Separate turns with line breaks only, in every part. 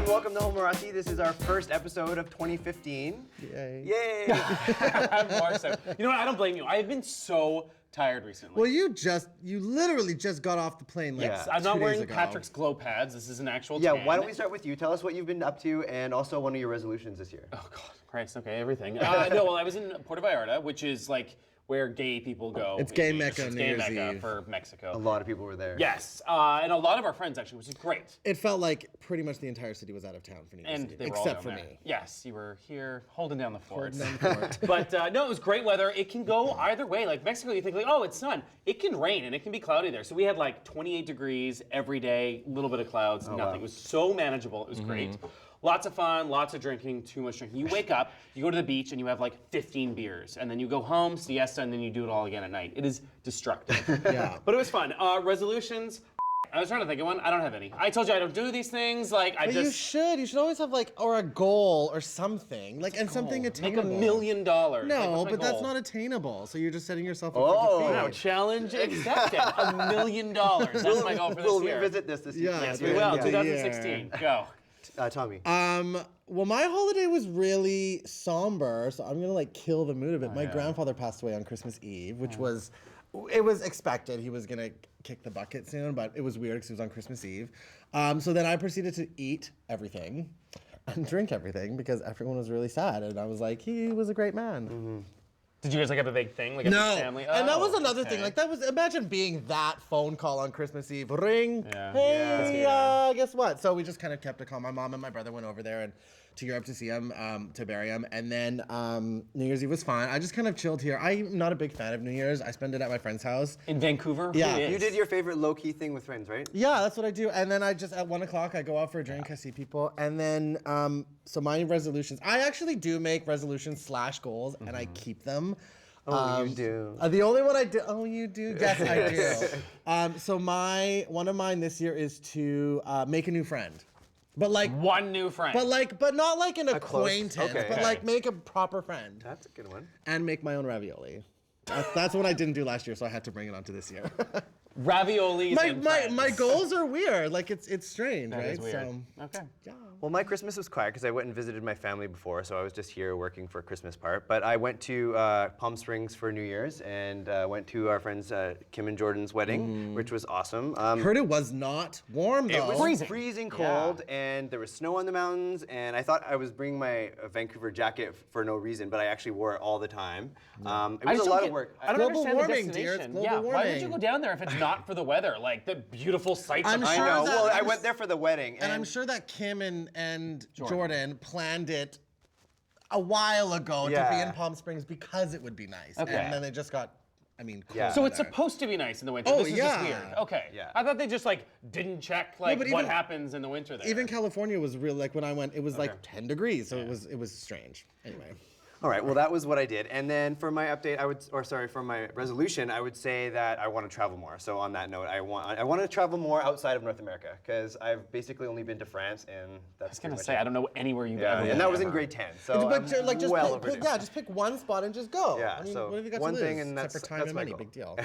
welcome to Homorazzi. This is our first episode of 2015.
Yay.
Yay!
I'm more so. You know what? I don't blame you. I have been so tired recently.
Well, you literally just got off the plane like
I'm not
2 days
wearing
ago.
Patrick's glow pads. This is an actual
Yeah,
tan.
why don't we start with you? Tell us what you've been up to and also one of your resolutions this year.
Oh, God. Christ. Okay, everything. No, well, I was in Puerto Vallarta, which is like where gay people go.
It's gay Mecca,
It's
New
gay
Year's
Mecca
Eve.
for Mexico.
A lot of people were there.
Yes, and a lot of our friends actually, which is great.
It felt like pretty much the entire city was out of town for New Year's
And
Eve,
they were all
except for
down there.
me.
Yes, you were here holding down the fort.
Holding down the fort.
But no, it was great weather. It can go either way. Like Mexico, you think like, oh, it's sun. It can rain and it can be cloudy there. So we had like 28 degrees every day, a little bit of clouds, nothing.
wow.
It was so manageable. It was great. Lots of fun, lots of drinking, too much drinking. You wake up, you go to the beach, and you have like 15 beers. And then you go home, siesta, and then you do it all again at night. It is destructive.
Yeah.
But it was fun. Resolutions. I was trying to think of one. I don't have any. I told you I don't do these things. Like I
But
just
you should. You should always have like, or a goal or something. Like, and something
make
attainable.
$1 million.
No,
Like, what's my
but that's
goal?
not attainable. So you're just setting yourself up
Oh.
for
No,
defeat.
challenge accepted. $1 million. That's my goal for this
We'll
year.
revisit this year.
Yeah,
Yes,
yeah,
we will.
yeah.
2016. Go.
Tommy.
Well, my holiday was really somber, so I'm gonna like kill the mood of it. My grandfather passed away on Christmas Eve, which was expected. He was gonna kick the bucket soon, but it was weird because it was on Christmas Eve. So then I proceeded to eat everything and drink everything because everyone was really sad, and I was like, he was a great man.
Did you guys like have a big thing, like a big family?
And that was
Oh,
another
okay.
thing. Like that was imagine being that phone call on Christmas Eve. Ring.
Yeah.
Hey,
Yeah.
guess what? So we just kind of kept it calm. My mom and my brother went over there and to Europe to see him, to bury him, and then New Year's Eve was fine. I just kind of chilled here. I'm not a big fan of New Year's. I spend it at my friend's house.
In Vancouver?
Yeah.
Who is?
You did your favorite low-key thing with friends, right?
Yeah, that's what I do. And then I just at 1 o'clock I go out for a drink. I see people, and then so my resolutions. I actually do make resolutions / goals, and I keep them.
Oh, you do.
The only one I do. Oh, you do. Yes, I do. So one of mine this year is to make a new friend, but like
One new friend.
but not like an
close-
acquaintance,
okay.
but like make a proper friend
That's a good one.
and make my own ravioli. That's what I didn't do last year, so I had to bring it onto this year.
Raviolis
my
and
my
friends.
my goals are weird. Like it's strange,
That
right?
is weird.
So
Okay.
yeah.
Well, my Christmas was quiet because I went and visited my family before, so I was just here working for Christmas part. But I went to Palm Springs for New Year's and went to our friends Kim and Jordan's wedding, which was awesome.
Heard it was not warm though.
It was
Freezing.
freezing cold, and there was snow on the mountains, and I thought I was bringing my Vancouver jacket for no reason, but I actually wore it all the time. It was a lot of work.
I don't
Global
understand
warming,
the
dear. It's
destination.
global
Yeah, why would you
warming.
go down there if it's not for the weather? Like the beautiful sights
I'm
of
I
sure
know.
that-
Well, I
I'm
went there for the wedding,
And I'm sure that Kim and Jordan planned it a while ago to be
Yeah.
in Palm Springs because it would be nice.
Okay.
And then they just got, cold
Yeah.
So it's
weather.
supposed to be nice in the winter.
Oh,
This is just
yeah.
weird. Okay.
Yeah.
I thought they just like didn't check like
but
what
even-
happens in the winter there.
Even California was really, like when I went, it was like 10 degrees. So it was strange. Anyway.
All right, well, that was what I did. And then for my update, for my resolution, I would say that I want to travel more. So on that note, I want to travel more outside of North America because I've basically only been to France, and that's
I was gonna say I don't know anywhere you've
Yeah,
ever been.
and that was in grade 10. So
But
I'm
like just
well
pick,
overdue.
just pick one spot and just go.
Yeah,
I mean,
so
what have you got
one
to lose?
thing, and
Except
that's
for time
that's
and
my
money,
goal.
big deal.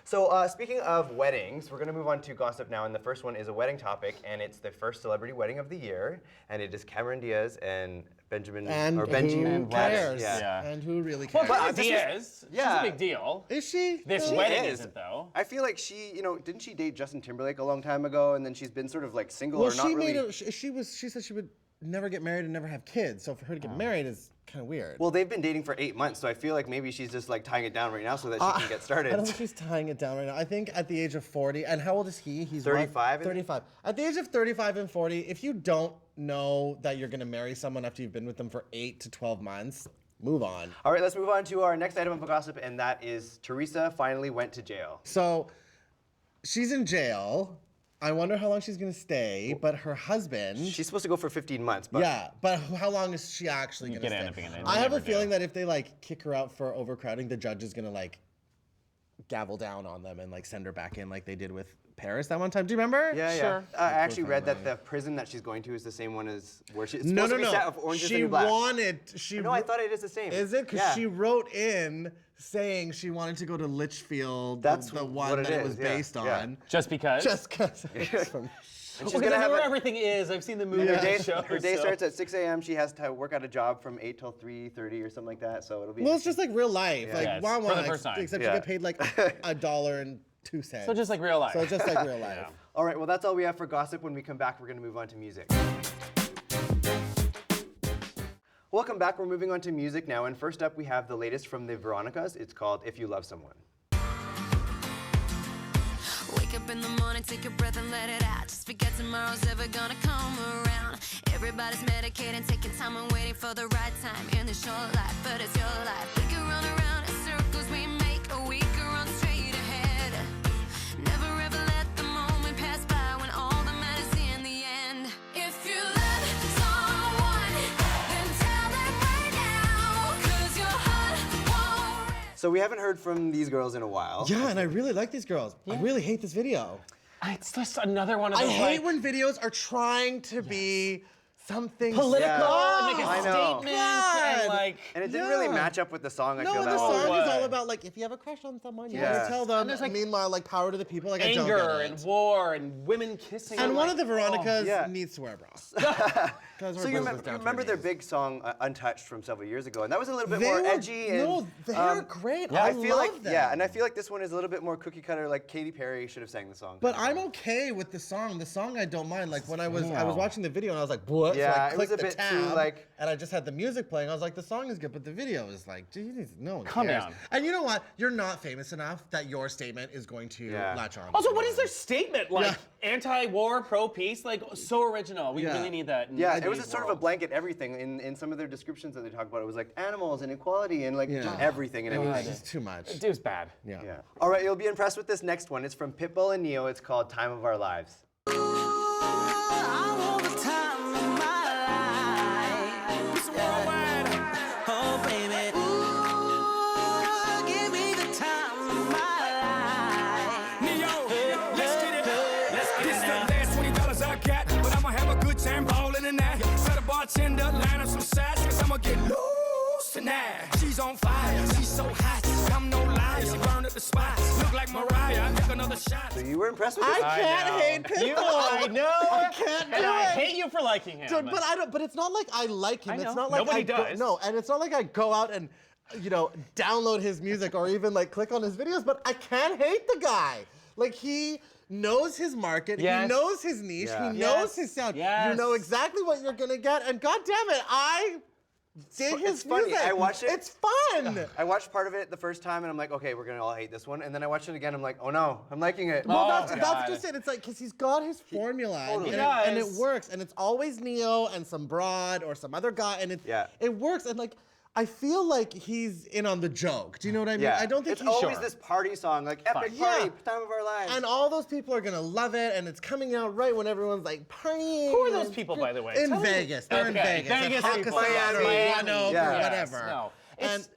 So speaking of weddings, we're going to move on to gossip now, and the first one is a wedding topic, and it's the first celebrity wedding of the year, and it is Cameron Diaz and Benji
And
or
who
Benji
cares?
Yeah.
And who really
Well,
cares?
Cameron
this is-
Diaz.
yeah.
She's a big deal.
Is she?
This
Really?
wedding
is.
isn't though.
I feel like she, didn't she date Justin Timberlake a long time ago, and then she's been sort of like single
Well,
or not
she
really.
made she said she would never get married and never have kids. So for her to get married is kind of weird.
Well, they've been dating for 8 months, so I feel like maybe she's just like tying it down right now so that she can get started.
I don't think she's tying it down right now. I think at the age of 40, and how old is he? He's what?
35, I think.
35. At the age of 35 and 40, if you don't know that you're going to marry someone after you've been with them for 8 to 12 months, move on.
All right, let's move on to our next item of gossip, and that is Teresa finally went to jail.
So she's in jail. I wonder how long she's going to stay, but her husband...
She's supposed to go for 15 months, but
Yeah, but how long is she actually going to
could end
stay?
up being an
I have a
never
feeling
do.
that if they like kick her out for overcrowding, the judge is going to like gavel down on them and like send her back in like they did with Paris that one time. Do you remember?
Yeah,
Sure.
yeah. I actually read that the prison that she's going to is the same one as where she's
No,
supposed
no,
to be set
no.
of Orange is the
She
New Black.
wanted. She
No, I thought it is the same.
Is it? Because
Yeah.
she wrote in saying she wanted to go to Litchfield,
That's
the
what
one
it
that it
is,
was
yeah,
based
yeah.
on.
Just because?
Just because.
And she's
Well,
gonna
I
have
know where
a-
everything is. I've seen the movie.
her
and
day,
the show,
her day
so-
starts at 6 a.m. She has to work at a job from 8 till 3:30 or something like that. So it'll be.
Well, it's just like real life. Like,
Yes,
wow,
for the first time.
except
Yeah.
you get paid like $1.02.
So just like real life.
So just like real life.
Yeah.
All right. Well, that's all we have for gossip. When we come back, we're gonna move on to music. Welcome back. We're moving on to music now, and first up we have the latest from the Veronicas. It's called "If You Love Someone."
Wake up in the morning, take a breath and let it out. Just forget tomorrow's ever gonna come around. Everybody's medicating, taking time and waiting for the right time in this short life, but it's your life. We can run around in circles, we make a we can run straight ahead. Never ever let the moment pass by when all that matters in the end. If you love someone, then tell them right now, 'cause your heart won't rest.
So we haven't heard from these girls in a while.
Yeah, and I really like these girls. I really hate this video.
It's just another one of
I
those.
hate
like,
when videos are trying to be something
political,
Yeah.
make a
I know.
statement,
God.
and like.
And it didn't really
Yeah.
match up with the song. I
No,
feel
and
that
the
was-
song is
what?
all about like if you have a crush on someone, you
Yeah.
want to tell them.
And there's, like,
meanwhile, like power to the people. Like I don't
Anger
get
and
it.
war and women kissing.
And
I'm
one
like,
of the Veronicas
yeah.
needs to wear a bra.
So you remember their big song "Untouched" from several years ago, and that was a little bit more edgy. And,
no, they're great.
I
I
feel
love
like
them.
yeah, and I feel like this one is a little bit more cookie cutter. Like Katy Perry should have sang the song.
But I'm okay with the song. The song I don't mind. Like when I was
Wow.
watching the video and I was like, what?
Yeah,
so I
it was
clicked
a
the
bit
tab,
too, like-
and I just had the music playing. I was like, the song is good, but the video is like, geez, no one
Come
cares.
down.
And you know what? You're not famous enough that your statement is going to
Yeah.
latch on.
Also, what is their statement? Like
Yeah.
anti-war, pro-peace? Like so original. We
Yeah.
really need that. In
yeah, it was a
today's
sort of a
world.
blanket everything in some of their descriptions that they talk about. It was like animals and equality and like
Yeah.
just everything and
It was
everything.
just too much.
It was bad.
Yeah.
Yeah. All right, you'll be impressed with this next one. It's from Pitbull and Neo. It's called "Time of Our Lives."
Bartender, line up some sides, cause I'ma get loose tonight. She's on fire, she's so hot. I'm no liar, she burned at the spot. Look like Mariah, I took another shot.
So you were impressed with
I
this?
can't
know.
hate Pitbull.
You, I know.
I can't do
And I
it.
hate you for liking him.
Dude, but I don't. But it's not like I like him.
I know.
It's not like
Nobody
I go-
does.
no, and it's not like I go out and download his music or even like click on his videos. But I can't hate the guy. Like he knows his market.
Yes.
He knows his niche.
Yeah.
He
Yes.
knows his sound.
Yes.
You know exactly what you're gonna get. And god damn it, I dig his
It's funny.
music.
I watched it.
It's fun.
I watched part of it the first time and I'm like, okay, we're gonna all hate this one. And then I watched it again. I'm like, oh no, I'm liking it.
Well,
Oh,
that's
God.
just it. It's like because he's got his formula,
totally
and it
does.
works, and it's always Neo and some broad or some other guy, and it works, and like I feel like he's in on the joke. Do you know what I mean?
Yeah.
I don't think
it's
he's
always
sure.
this party song, like epic
Yeah.
party, time of our lives.
And all those people are gonna love it, and it's coming out right when everyone's like partying.
Who are those
and-
people, by the way?
In
Tell me.
Vegas. They're in
Okay,
Vegas.
Vegas
at
people.
Hakkasan or
Miami.
Roanoke
Yeah.
or
Yes,
whatever.
no.
And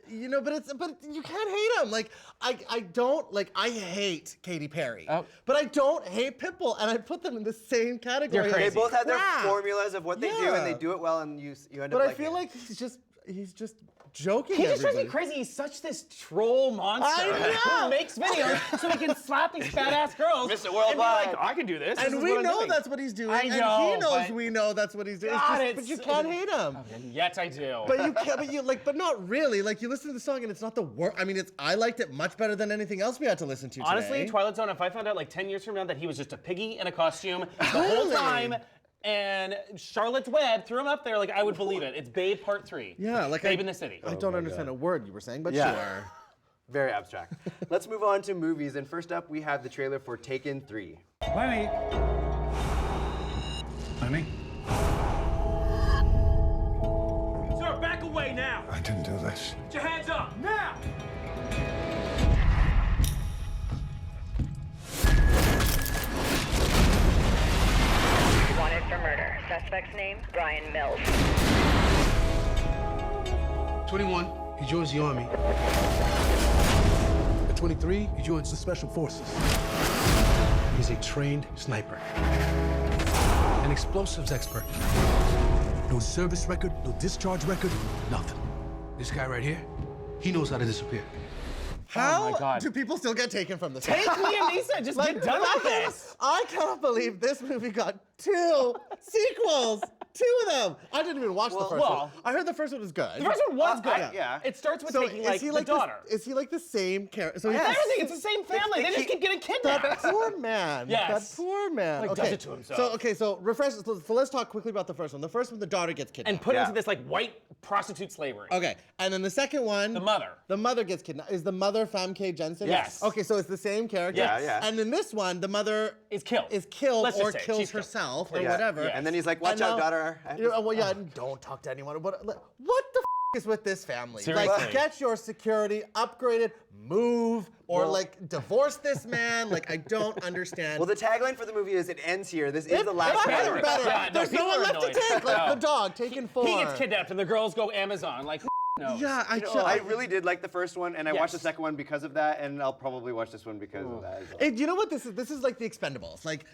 but you can't hate him. Like I don't like I hate Katy Perry,
Oh.
but I don't hate Pitbull, and I put them in the same category.
You're
as
they
crazy.
both have their
crap.
formulas of what they do, and they
Yeah.
do it well, and you end
But
up
I
liking
feel
it.
like he's just joking.
He just drives me
everybody.
crazy. He's such this troll monster
I know.
who makes videos so he can slap these badass girls.
Mr.
And be
Worldwide.
like, I can do this. This
And
is
we
what I'm
know
doing."
that's what he's doing.
I
and he
know,
knows
but-
we know that's what he's doing. It's
God,
just, but you can't hate him.
And yet I do.
But you can't. But you like. But not really. Like you listen to the song and it's not the worst. I mean, I liked it much better than anything else we had to listen to today.
Honestly, Twilight Zone, if I found out like 10 years from now that he was just a piggy in a costume the whole
Really?
time, and Charlotte's Web threw him up there, like I would believe it. It's Babe Part 3.
Yeah, like
Babe in the City.
I don't understand a word you were saying, but
Yeah.
sure.
Very abstract. Let's move on to movies, and first up we have the trailer for Taken 3.
Whitney. Whitney? Sir, back away now.
I didn't do this.
Put your hands up, now!
Wanted for murder. Suspect's name, Brian Mills.
21, he joins the Army. At 23, he joins the Special Forces. He's a trained sniper. An explosives expert. No service record, no discharge record, nothing. This guy right here, he knows how to disappear.
How
my God.
do people still get taken from this?
Take Liam Neeson. Just get done with this.
I cannot believe this movie got 2 sequels. 2 of them. I didn't even watch the first one. I heard the first one was good.
The first one was good.
yeah.
It starts with
So
taking like the daughter.
Is he like the same character? So
Everything. It's the same family. They just keep getting kidnapped.
That poor man.
Yes.
That poor man.
Like, does it to himself.
So refresh. So let's talk quickly about the first one. The first one, the daughter gets kidnapped.
And put into this like white prostitute slavery.
Okay, and then the second one,
The mother.
The mother gets kidnapped. Is the mother Famke Jensen?
Yes.
Okay, so it's the same character.
Yes.
Yeah.
And in this one, the mother
Is killed.
or
Let's just say,
kills
she's killed.
herself or
Yeah.
whatever.
Yeah.
And then he's like, watch
And
out,
now-
daughter.
Well, yeah, don't talk to anyone. What the is with this family?
Seriously.
Like, get your security upgraded, move, or like divorce this man. Like, I don't understand.
Well, the tagline for the movie is, it ends here. This is the last
better,
one.
better.
Yeah, no,
There's no
people
one
are
left to
annoyed.
take. Like
No.
the dog taken for.
He gets kidnapped and the girls go Amazon. Like, no.
Yeah,
I really did like the first one, and I watched the
Yes.
second one because of that, and I'll probably watch this one because of that as well.
Hey, you know what this is? This is like the Expendables. Like,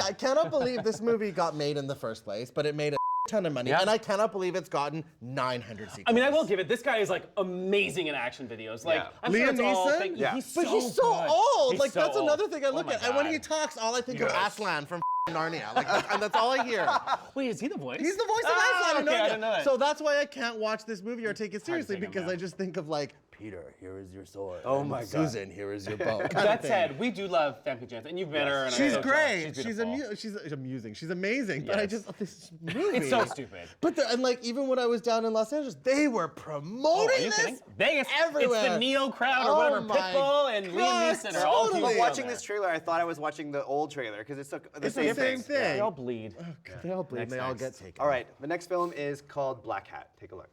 I cannot believe this movie got made in the first place, but it made a ton of money,
Yeah.
and I cannot believe it's gotten 900 sequels.
I mean, I will give it. This guy is like amazing in action videos. Like,
Yeah.
I'm sure
Liam
it's all
Neeson?
fake.
Yeah.
He's
But
so
he's so
good.
old.
He's
Like,
so
that's
old.
another thing I
Oh
look
my
at. And when
God.
he talks, all I think of
Yes.
Aslan from Narnia. Like, and that's all I hear.
Wait, is he the voice?
He's the voice of
Ah,
Aslan in
okay, I
Narnia.
didn't know that.
So that's why I can't watch this movie or take it seriously,
think of
because
that.
I just think of like, Peter, here is your sword.
Oh
and
my God.
Susan, here is your bow. kind of
That
thing.
said, we do love Famke Janssen, and you've met her. And
She's
I'm so
great.
jealous.
She's
beautiful.
she's amusing. She's amazing. But I
Yes.
just this movie.
It's so stupid.
But and like even when I was down in Los Angeles, they were promoting
Are you
this
kidding? Vegas,
everywhere.
It's the Neo crowd or
Oh
whatever.
my
Pitbull and
God,
Liam Neeson are all
totally.
people
But watching
there.
this trailer, I thought I was watching the old trailer because it's the
It's
same
the same
thing.
thing.
They all bleed.
They all bleed.
Next,
They all
next.
get taken.
All right, the next film is called Black Hat. Take a look.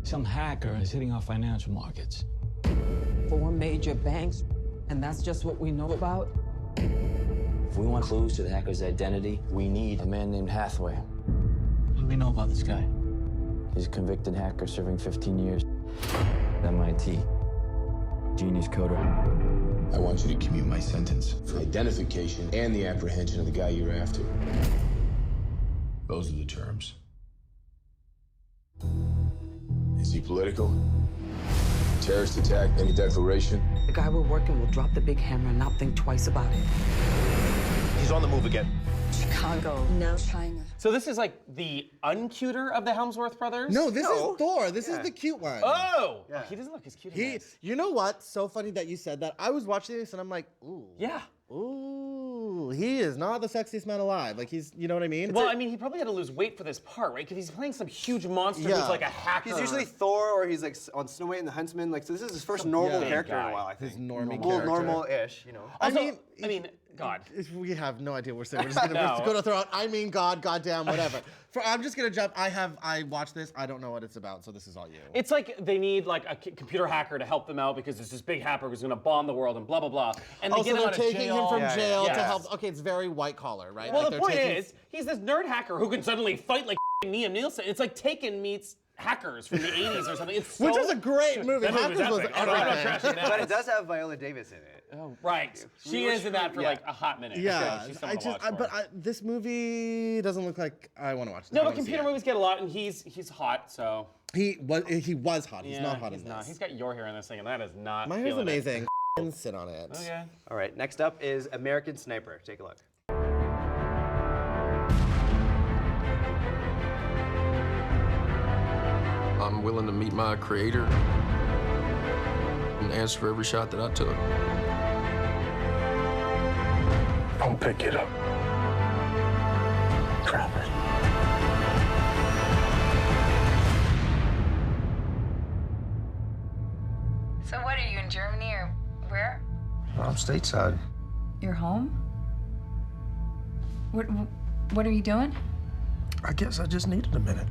Some hacker is hitting our financial markets.
4 major banks, and that's just what we know about?
If we want clues to the hacker's identity, we need a man named Hathaway.
What do we know about this guy?
He's a convicted hacker serving 15 years at MIT. Genius coder.
I want you to commute my sentence for identification and the apprehension of the guy you're after. Those are the terms. Is he political? Terrorist attack? Any declaration?
The guy we're working will drop the big hammer and not think twice about it.
He's on the move again.
Chicago, now China.
So this is like the uncuter of the Helmsworth brothers?
No, this is Thor. This is the cute one.
Oh! He doesn't look as cute
He,
as this.
you know what? So funny that you said that. I was watching this and I'm like, ooh.
Yeah.
Ooh, he is not the sexiest man alive. Like he's, you know what I mean?
Well, I mean, he probably had to lose weight for this part, right? Because he's playing some huge monster
Yeah.
who's like a hacker.
He's usually Thor, or he's like on Snow White and the Huntsman. Like, so this is his first normal
big
character in
guy.
a while, I think.
His normie
Well,
character.
normal-ish, you know.
Also,
I mean,
God.
we have no idea what we're saying. We're just gonna,
No.
we're just gonna throw out, I mean, God, goddamn, whatever. I'm just gonna jump. I watched this. I don't know what it's about, so this is all you.
It's like they need like a computer hacker to help them out because there's this big hacker who's gonna bomb the world and blah blah blah. And they
Oh,
get
so
him
they're
out of
taking
jail.
him from jail to
Yes.
help. Okay, it's very white collar, right?
Well,
Like
the
they're
point
taking-
is, he's this nerd hacker who can suddenly fight like Liam Neeson. It's like Taken meets hackers from the 80s or something. It's so
which was a great movie.
That movie
Hackers was
epic. I'm not
everything.
trashing that.
But it does have Viola Davis in it.
Oh, right. She is in that for like a hot minute.
Yeah,
So she's someone to watch for.
but this movie doesn't look like I want to watch. This.
No,
I
but
wanna see
computer
it.
movies get a lot, and he's hot, so.
He was hot. He's
Yeah,
not hot
he's
in
not.
this.
He's got your hair in this thing, and that is not.
My hair's
feeling it.
amazing. Sit on it.
Okay.
All right, next up is American Sniper. Take a look.
I'm willing to meet my creator and answer for every shot that I took.
Don't pick it up. Drop it.
So what, are you in Germany or where?
I'm stateside.
You're home? What are you doing?
I guess I just needed a minute.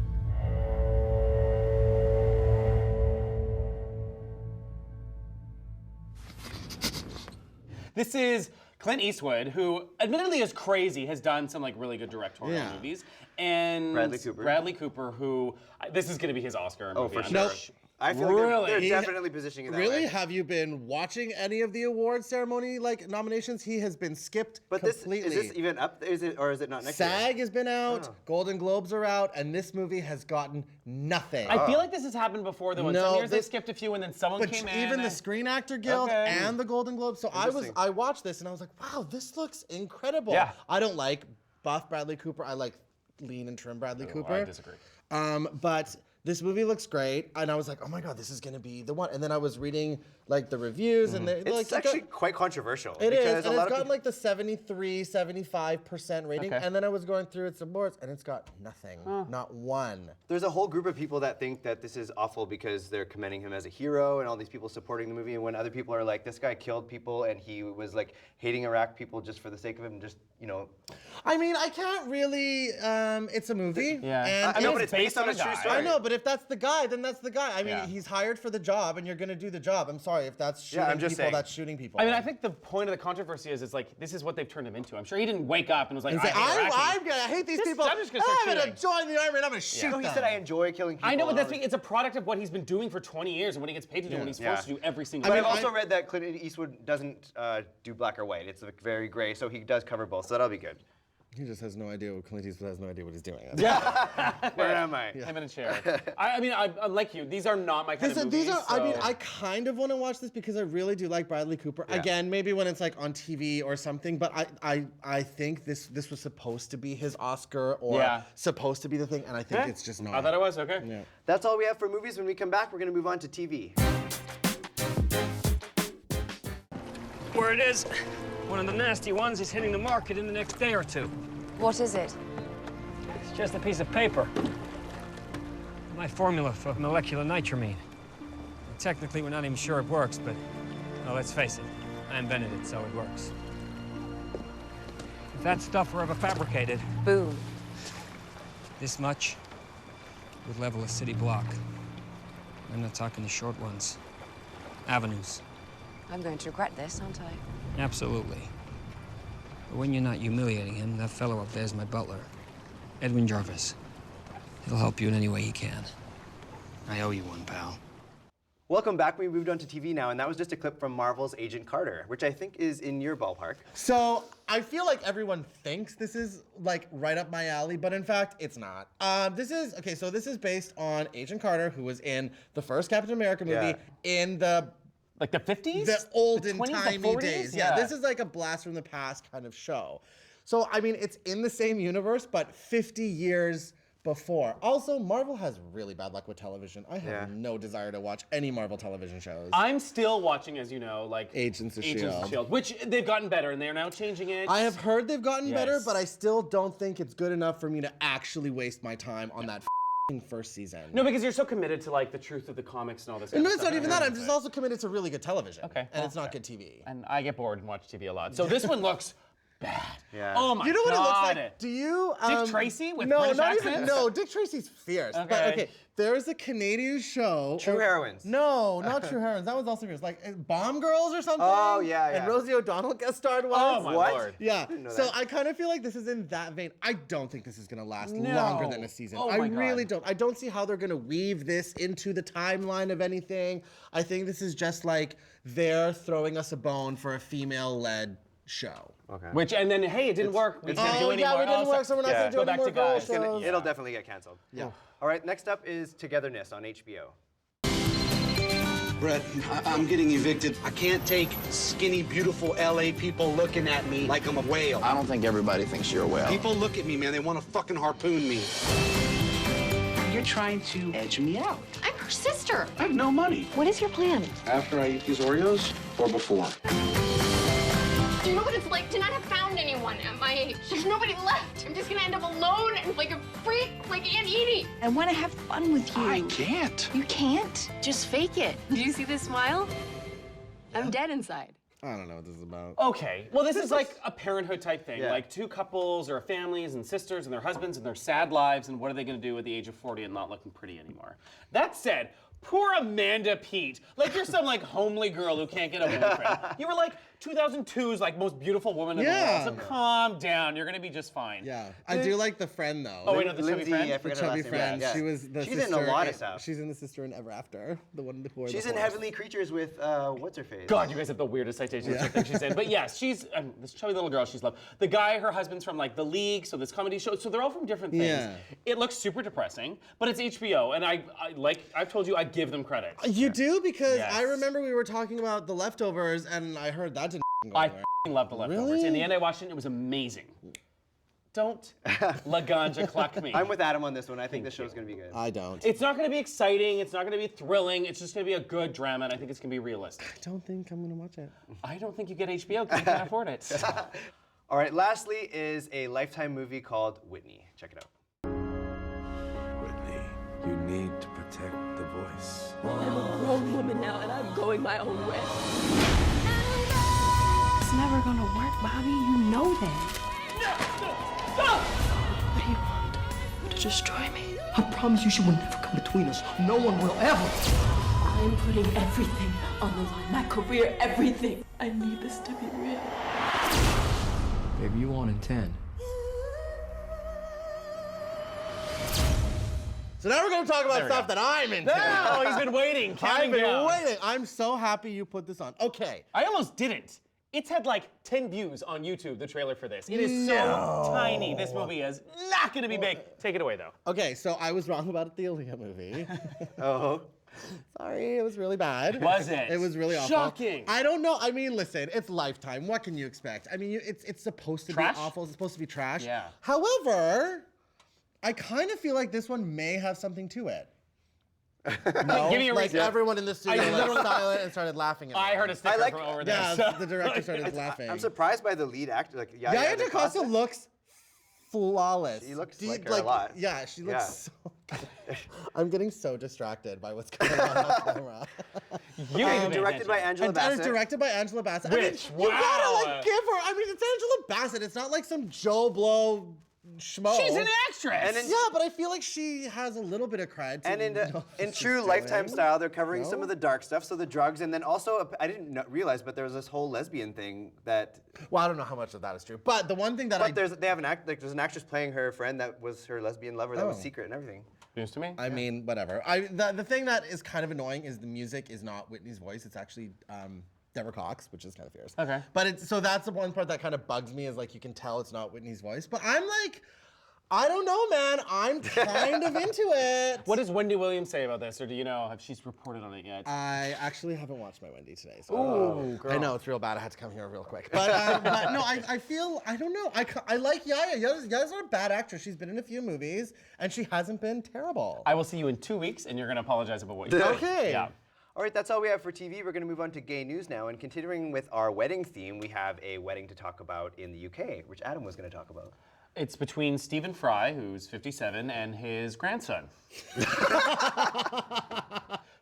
This is Clint Eastwood, who admittedly is crazy, has done some like really good directorial
Yeah.
movies, and
Bradley Cooper.
Bradley Cooper, who this is going to be his Oscar movie.
for
I'm
sure.
sure.
I feel like they're
Really?
definitely positioning it that
Really?
way.
Have you been watching any of the award ceremony like nominations? He has been skipped
But
completely.
is this even up? Is it, or is it not next year?
SAG has been out, Golden Globes are out, and this movie has gotten nothing.
I feel like this has happened before, though. In some years they skipped a few, and then someone
But
came in.
even the
and-
Screen Actor Guild
Okay.
and the Golden Globes. So I watched this and I was like, wow, this looks incredible.
Yeah.
I don't like buff Bradley Cooper. I like lean and trim Bradley Cooper.
I disagree.
But this movie looks great, and I was like, oh my god, this is gonna be the one. And then I was reading like the reviews, and
It's actually quite controversial.
it is,
because
and
a lot
it's
of
gotten like the 73, 75% rating.
Okay.
And then I was going through its awards, and it's got nothing, not one.
There's a whole group of people that think that this is awful because they're commending him as a hero and all these people supporting the movie, and when other people are like, this guy killed people and he was like hating Iraq people just for the sake of him, just, you know.
I mean, I can't really, it's a movie.
Yeah.
And
I know,
It
but
is
it's based on a
based
true
on a guy.
story.
I know, but if that's the guy, then that's the guy. I mean,
Yeah.
he's hired for the job, and you're gonna do the job. I'm sorry, if that's shooting
I'm just
people,
saying.
that's shooting people.
I mean, I think the point of the controversy is like, this is what they've turned him into. I'm sure he didn't wake up and was like,
And say,
I
hate these
Just-
people.
I'm just gonna start
I'm gonna
shooting."
join the army and I'm gonna shoot
No,
them.
he said, I enjoy killing people.
I know, but that's
and all
it's a product of what he's been doing for 20 years and what he gets paid to do, what he's forced to do every single
But
day.
I've also read that Clint Eastwood doesn't do black or white. It's like very gray, so he does cover both, so that'll be good.
He just has no idea. Clint Eastwood has no idea what he's doing.
Where am I?
Him in a chair. I mean, I like you. These are not my kind of movies.
These are. I mean,
so-
I kind of want to watch this because I really do like Bradley Cooper. Again, maybe when it's like on TV or something. But I think this was supposed to be his Oscar or supposed to be the thing, and I think it's just not.
I thought it was okay.
Yeah.
That's all we have for movies. When we come back, we're going to move on to TV.
Where it is, one of the nasty ones is hitting the market in the next day or two.
What is it?
It's just a piece of paper. My formula for molecular nitramine. Technically, we're not even sure it works, but well, let's face it, I invented it, so it works. If that stuff were ever fabricated,
Boom.
this much would level a city block. I'm not talking the short ones. Avenues.
I'm going to regret this, aren't I?
Absolutely. But when you're not humiliating him, that fellow up there's my butler, Edwin Jarvis. He'll help you in any way he can. I owe you one, pal.
Welcome back. We moved on to TV now, and that was just a clip from Marvel's Agent Carter, which I think is in your ballpark.
So I feel like everyone thinks this is like right up my alley, but in fact, it's not. This is based on Agent Carter, who was in the first Captain America movie in the
like the 50s?
The olden
20s, the
timey
40s?
days.
Yeah.
This is like a blast from the past kind of show. So, I mean, it's in the same universe, but 50 years before. Also, Marvel has really bad luck with television. I have no desire to watch any Marvel television shows.
I'm still watching, as you know, like
Agents of S.H.I.E.L.D.,
which they've gotten better, and they're now changing it.
I have heard they've gotten better,
Yes.
but I still don't think it's good enough for me to actually waste my time on that first season.
No, because you're so committed to like the truth of the comics and all this.
No,
other
it's
stuff.
not even that. I'm just also committed to really good television.
Okay.
And it's not good TV.
And I get bored and watch TV a lot. So this one looks bad.
Yeah.
Oh my god.
You know what it looks like? Do you?
Dick Tracy with
no,
British
not
accent?
even. No, Dick Tracy's fierce. But okay, there's a Canadian show.
True Heroines.
No, not True Heroines. That was also fierce. Like Bomb Girls or something.
Oh, yeah,
And
yeah.
Rosie O'Donnell guest starred once.
Oh my lord.
Yeah.
Didn't know
So
that.
I kind of feel like this is in that vein. I don't think this is gonna last
No.
longer than a season.
Oh
I
my God.
really don't. I don't see how they're gonna weave this into the timeline of anything. I think this is just like they're throwing us a bone for a female-led show.
Okay.
Which and then hey, it didn't work. We can't do
Oh,
any
yeah,
more.
we didn't work, so we're not gonna do
Go
any
back
more
to
girl
guys.
shows.
It'll definitely get canceled.
Yeah.
All right, next up is Togetherness on HBO.
Brett, I'm getting evicted. I can't take skinny, beautiful LA people looking at me like I'm a whale.
I don't think everybody thinks you're a whale.
People look at me, man. They want to fucking harpoon me. You're trying to edge me out.
I'm her sister.
I have no money.
What is your plan?
After I eat these Oreos or before?
Do you know what it's like to not have found anyone at my age? There's nobody left. I'm just gonna end up alone and like a freak, like Aunt Edie.
I want to have fun with you.
I can't.
You can't. Just fake it.
Do you see this smile? I'm dead inside.
I don't know what this is about.
Okay. Well, this is like a parenthood type thing.
Yeah.
Like two couples or families and sisters and their husbands and their sad lives and what are they going to do at the age of 40 and not looking pretty anymore. That said, poor Amanda Peet. Like you're some like homely girl who can't get a boyfriend. You were like 2002's like most beautiful woman in the world. So calm down. You're gonna be just fine.
Yeah, I do like the friend though.
Oh wait, no, the chubby friend.
I
The
forget her
chubby
last name.
friend.
Yeah.
She was the
She's
sister.
in a lot of stuff.
She's in the sister in Ever After. The one who
She's in Heavenly Creatures with what's her face?
God, you guys have the weirdest citations I think she's in. But yes, she's this chubby little girl. She's loved. The guy, her husband's from like The League, so this comedy show. So they're all from different things.
Yeah.
It looks super depressing, but it's HBO, and I like I've told you, I give them credit.
You do, because
Yes.
I remember we were talking about The Leftovers, and I heard that didn't go
I
anywhere.
love The Leftovers.
Really?
In the end, I watched it, and it was amazing. Don't Laganja cluck me.
I'm with Adam on this one. I think this show's gonna be good.
I don't.
It's not going to be exciting. It's not going to be thrilling. It's just going to be a good drama, and I think it's going to be realistic.
I don't think I'm gonna watch it.
I don't think you get HBO because you can't afford it.
All right, lastly is a Lifetime movie called Whitney. Check it out.
Whitney, you need to protect the voice.
I'm a grown woman now, and I'm going my own way.
It's never gonna work, Bobby. You know that. What do you want? To destroy me?
I promise you she will never come between us. No one will ever.
I'm putting everything on the line. My career, everything. I need this to be real.
Baby, you on in 10.
So now we're gonna talk about stuff that I'm into.
Oh, he's been waiting.
I've
Counting
been
down.
waiting. I'm so happy you put this on. Okay.
I almost didn't. It's had like 10 views on YouTube, the trailer for this. It is so tiny. This movie is not going to be big. Take it away, though.
Okay, so I was wrong about the Aaliyah movie.
Oh.
Sorry, it was really bad.
Was it?
It was really awful.
Shocking.
I don't know. I mean, listen, it's Lifetime. What can you expect? I mean, it's supposed to
Trash?
be awful. It's supposed to be trash.
Yeah.
However, I kind of feel like this one may have something to it. No,
Give me a
like
reason.
everyone in the studio was silent and started laughing at me.
I heard a sticker
like-
from over there.
Yeah,
so-
the director started laughing.
I'm surprised by the lead actor. Like
Yaya DaCosta looks flawless.
She looks like her a lot.
Yeah, she looks
Yeah.
so good. I'm getting so distracted by what's going on off camera.
You need to pay
Directed by
attention.
Angela
And
Bassett.
it's directed by Angela Bassett.
Which,
I mean, you gotta
wow.
like give her. I mean, it's Angela Bassett. It's not like some Joe Blow schmo.
She's an actress.
And in-
Yeah, but I feel like she has a little bit of cred. To
And in,
know what
in
she's
true
doing.
Lifetime style, they're covering
No?
some of the dark stuff, so the drugs, and then also, I didn't realize, but there was this whole lesbian thing that.
Well, I don't know how much of that is true, but the one thing that
But they have an there's an actress playing her friend that was her lesbian lover that was secret and everything.
News to me.
I mean, whatever. The thing that is kind of annoying is the music is not Whitney's voice. It's actually Deborah Cox, which is kind of fierce.
Okay.
But so that's the one part that kind of bugs me is like you can tell it's not Whitney's voice. But I'm like, I don't know, man. I'm kind of into it.
What does Wendy Williams say about this, or do you know? Have she's reported on it yet?
I actually haven't watched my Wendy today. So
Ooh, girl.
I know it's real bad. I had to come here real quick. But no, I feel, I don't know. I like Yaya. Yaya's not a bad actress. She's been in a few movies, and she hasn't been terrible.
I will see you in 2 weeks, and you're going to apologize about what you did.
Okay.
Yeah.
All right, that's all we have for TV. We're going to move on to gay news now, and continuing with our wedding theme, we have a wedding to talk about in the UK, which Adam was going to talk about.
It's between Stephen Fry, who's 57, and his grandson.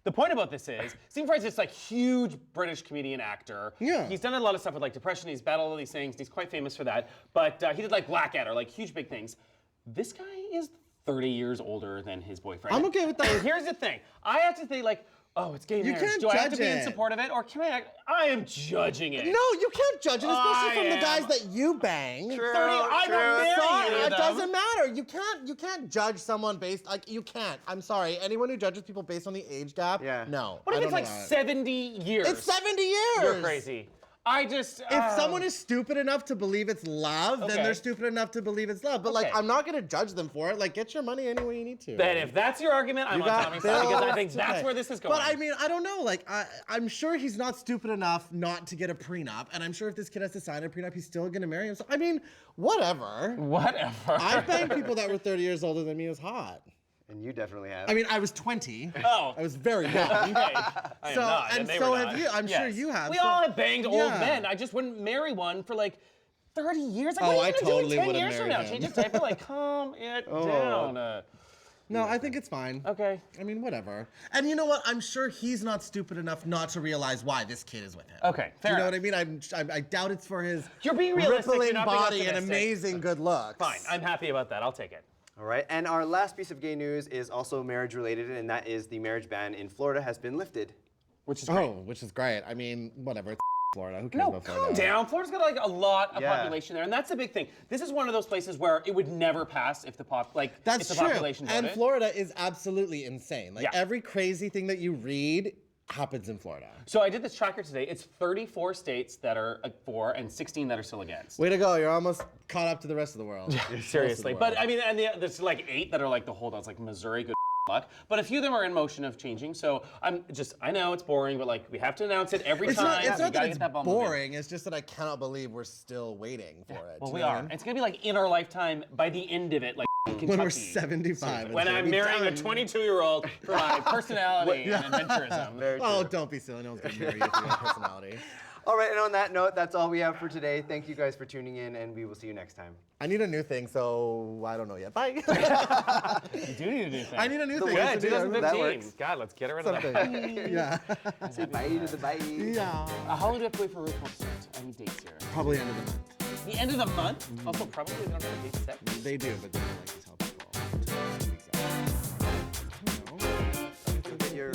The point about this is, Stephen Fry's this like huge British comedian actor.
Yeah.
He's done a lot of stuff with like depression. He's battled all these things. He's quite famous for that. But he did like Blackadder, like huge big things. This guy is 30 years older than his boyfriend.
I'm okay with that.
And here's the thing. I have to think like, oh, it's gay
You
marriage.
can't
Do I have to
judge
be in
it.
support of it, or can I am judging it.
No, you can't judge it, especially from the
I
guys
am.
that you bang.
True,
I
true.
don't marry
Sorry,
any of
it
them.
doesn't matter. You can't judge someone based like you can't. I'm sorry. Anyone who judges people based on the age gap,
Yeah.
no.
What if
I
it's
don't
like
allow it.
70 years?
It's 70 years.
You're crazy. I just.
If someone is stupid enough to believe it's love, then
Okay.
they're stupid enough to believe it's love. But like,
Okay.
I'm not gonna judge them for it. Like, get your money any way you need to.
Then if that's your argument, I'm
You
on
got
Tommy's side because I
bills
think
to
that's
pay.
where this is going.
But I mean, I don't know. Like, I'm sure he's not stupid enough not to get a prenup, and I'm sure if this kid has to sign a prenup, he's still gonna marry him. So I mean, whatever.
Whatever.
I've banged people that were 30 years older than me. It was hot.
And you definitely have.
I mean, I was 20.
Oh.
I was very young.
Okay. I am
So-
not,
and
they
so
were
have
not.
you. I'm sure
Yes.
you have.
We
So-
all have banged old
Yeah.
men. I just wouldn't marry one for like 30 years. Like,
Oh,
what are
I
you gonna
totally
do in 10
would've
years from now?
married him.
Change his diaper? Like, calm it down.
No, I think it's fine.
Okay.
I mean, whatever. And you know what? I'm sure he's not stupid enough not to realize why this kid is with him.
Okay,
Do you
fair
know
enough.
what I mean? I doubt it's for his
You're being realistic, you're
rippling
not being
body and
optimistic.
amazing good looks.
Fine. I'm happy about that. I'll take it.
All right, and our last piece of gay news is also marriage related, and that is the marriage ban in Florida has been lifted.
Which is great.
Oh, which is great. I mean, whatever. It's Florida. Who cares
No,
about Florida?
calm down. Florida's got like a lot of
Yeah.
population there, and that's the big thing. This is one of those places where it would never pass if the
That's
if the
true.
population
And
voted.
Florida is absolutely insane. Like
Yeah.
every crazy thing that you read happens in Florida.
So I did this tracker today. It's 34 states that are for and 16 that are still against.
Way to go! You're almost caught up to the rest of the world.
Seriously, but I mean, and there's like 8 that are like the holdouts, like Missouri, good luck. But a few of them are in motion of changing. So I know it's boring, but like we have to announce it every time.
It's
We
not
gotta
that it's
get that ball moving.
boring. It's just that I cannot believe we're still waiting for it.
Well,
You
we
know what I
are.
mean?
It's gonna be like in our lifetime. By the end of it, like Kentucky.
When we're 75.
Seriously.
it's
When
gonna
I'm
be
marrying a
done.
22-year-old for my personality and adventurism.
Oh, don't be silly. No one's gonna marry you for your personality.
All right, and on that note, that's all we have for today. Thank you guys for tuning in, and we will see you next time.
I need a new thing, so I don't know yet. Bye.
You do need a new thing.
I need a new thing.
Good,
That's what it is.
2015.
That works.
God, let's get rid of that.
Something. Yeah.
Say bye to the bye.
Yeah.
How long do we have to wait for RuPaul to start? Any dates here?
Probably end of the month.
The end of the month? Also, probably we don't have a date set.
They do, but they don't like to tell people. 2 weeks out.
Get your